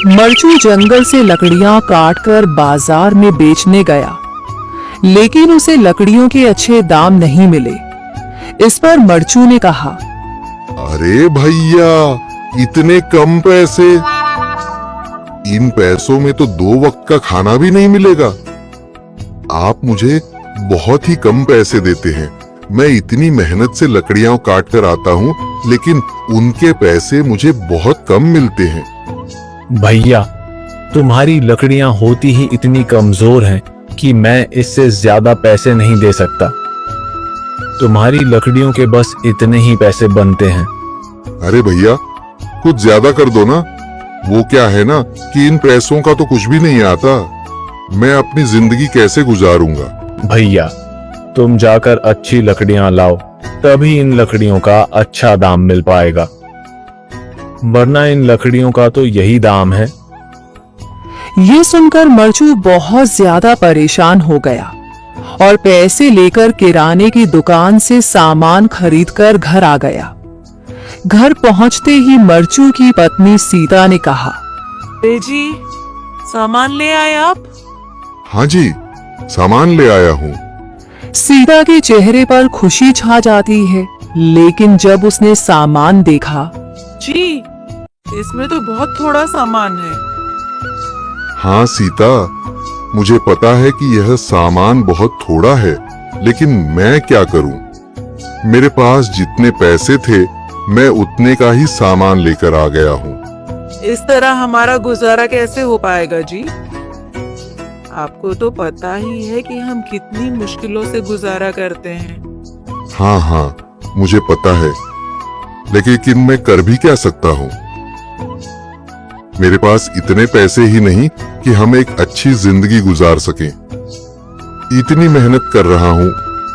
मरचू जंगल से लकड़ियां काटकर बाजार में बेचने गया, लेकिन उसे लकड़ियों के अच्छे दाम नहीं मिले। इस पर मरचू ने कहा, अरे भैया, इतने कम पैसे? इन पैसों में तो 2 वक्त का खाना भी नहीं मिलेगा। आप मुझे बहुत ही कम पैसे देते हैं। मैं इतनी मेहनत से लकड़ियां काट कर आता हूँ, लेकिन उनके पैसे मुझे बहुत कम मिलते हैं। भैया, तुम्हारी लकड़ियां होती ही इतनी कमजोर हैं कि मैं इससे ज्यादा पैसे नहीं दे सकता। तुम्हारी लकड़ियों के बस इतने ही पैसे बनते हैं। अरे भैया, कुछ ज्यादा कर दो ना। वो क्या है ना कि इन पैसों का तो कुछ भी नहीं आता। मैं अपनी जिंदगी कैसे गुजारूंगा? भैया, तुम जाकर अच्छी लकड़ियां लाओ, तभी इन लकड़ियों का अच्छा दाम मिल पाएगा, वरना इन लकड़ियों का तो यही दाम है। ये सुनकर मरचू बहुत ज्यादा परेशान हो गया और पैसे लेकर किराने की दुकान से सामान खरीदकर घर आ गया। घर पहुंचते ही मरचू की पत्नी सीता ने कहा, अरे जी, सामान ले आए आप? हाँ जी, सामान ले आया हूँ। सीता के चेहरे पर खुशी छा जाती है, लेकिन जब उसने सामान देखा, जी, इसमें तो बहुत थोड़ा सामान है। हाँ सीता, मुझे पता है कि यह सामान बहुत थोड़ा है, लेकिन मैं क्या करूं? मेरे पास जितने पैसे थे, मैं उतने का ही सामान लेकर आ गया हूँ। इस तरह हमारा गुजारा कैसे हो पाएगा जी? आपको तो पता ही है कि हम कितनी मुश्किलों से गुजारा करते हैं। हाँ हाँ, मुझे पता है, लेकिन मैं कर भी क्या सकता हूँ? मेरे पास इतने पैसे ही नहीं कि हम एक अच्छी जिंदगी गुजार सकें। इतनी मेहनत कर रहा हूँ,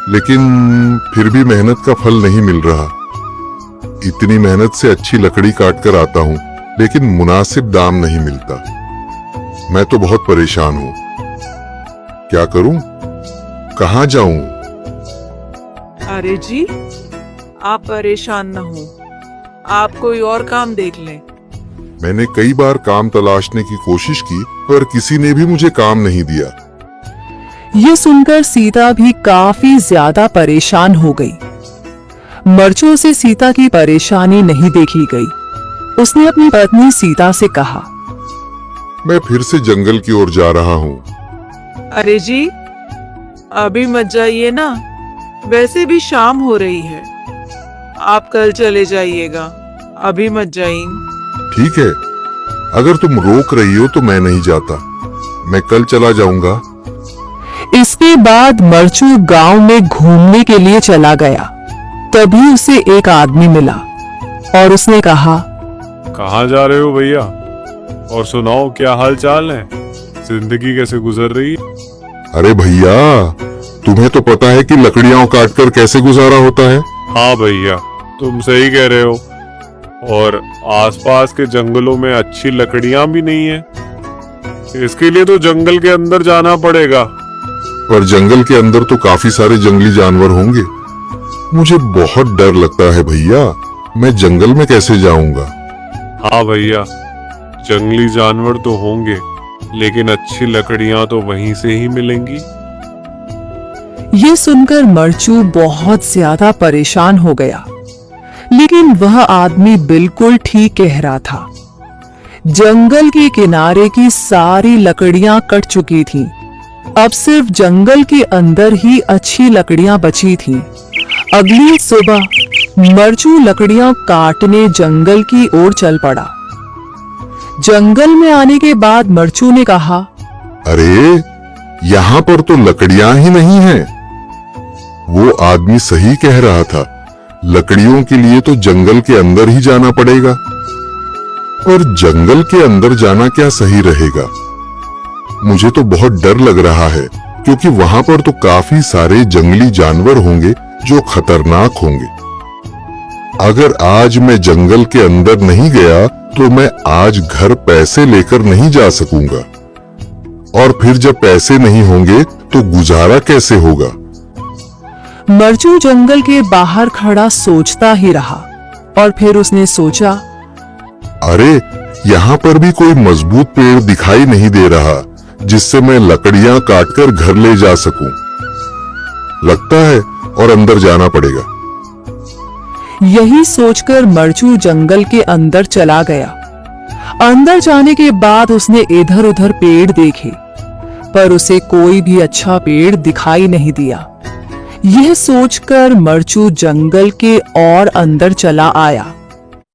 लेकिन फिर भी मेहनत का फल नहीं मिल रहा। इतनी मेहनत से अच्छी लकड़ी काट कर आता हूँ, लेकिन मुनासिब दाम नहीं मिलता। मैं तो बहुत परेशान हूँ। क्या करूं? कहाँ जाऊं? अरे जी, आप परेशान न हो, आप कोई और काम देख लें। मैंने कई बार काम तलाशने की कोशिश की, पर किसी ने भी मुझे काम नहीं दिया। ये सुनकर सीता भी काफी ज्यादा परेशान हो गई। मरचू से सीता की परेशानी नहीं देखी गई। उसने अपनी पत्नी सीता से कहा, मैं फिर से जंगल की ओर जा रहा हूँ। अरे जी, अभी मत जाइए ना, वैसे भी शाम हो रही है। आप कल चले जाइएगा, अभी मत जाइए। ठीक है, अगर तुम रोक रही हो तो मैं नहीं जाता। मैं कल चला जाऊंगा। इसके बाद मरचू गांव में घूमने के लिए चला गया। तभी उसे एक आदमी मिला और उसने कहा, कहाँ जा रहे हो भैया? और सुनाओ, क्या हाल चाल है? जिंदगी कैसे गुजर रही है? अरे भैया, तुम्हें तो पता है कि लकड़ियां काटकर कैसे गुजारा होता है। हाँ भैया, तुम सही कह रहे हो। और आसपास के जंगलों में अच्छी लकड़ियां भी नहीं है। इसके लिए तो जंगल के अंदर जाना पड़ेगा। पर जंगल के अंदर तो काफी सारे जंगली जानवर होंगे। मुझे बहुत डर लगता है भैया। मैं जंगल में कैसे जाऊंगा? हाँ भैया, जंगली जानवर तो होंगे, लेकिन अच्छी लकड़ियां तो वहीं से ही मिलेंगी। ये सुनकर मरचू बहुत ज्यादा परेशान हो गया, लेकिन वह आदमी बिल्कुल ठीक कह रहा था। जंगल के किनारे की सारी लकड़ियां कट चुकी थीं। अब सिर्फ जंगल के अंदर ही अच्छी लकड़ियां बची थीं। अगली सुबह मरचू लकड़ियां काटने जंगल की ओर चल पड़ा। जंगल में आने के बाद मरचू ने कहा, अरे, यहाँ पर तो लकड़ियां ही नहीं हैं। वो आदमी सही कह रहा था। लकड़ियों के लिए तो जंगल के अंदर ही जाना पड़ेगा। और जंगल के अंदर जाना क्या सही रहेगा? मुझे तो बहुत डर लग रहा है, क्योंकि वहां पर तो काफी सारे जंगली जानवर होंगे जो खतरनाक होंगे। अगर आज मैं जंगल के अंदर नहीं गया तो मैं आज घर पैसे लेकर नहीं जा सकूंगा। और फिर जब पैसे नहीं होंगे तो गुजारा कैसे होगा? मरचू जंगल के बाहर खड़ा सोचता ही रहा और फिर उसने सोचा, अरे, यहाँ पर भी कोई मजबूत पेड़ दिखाई नहीं दे रहा जिससे मैं लकड़ियां काटकर घर ले जा सकूं। लगता है और अंदर जाना पड़ेगा। यही सोचकर मरचू जंगल के अंदर चला गया। अंदर जाने के बाद उसने इधर उधर पेड़ देखे, पर उसे कोई भी अच्छा पेड़ दिखाई नहीं दिया। यह सोचकर मरचू जंगल के और अंदर चला आया।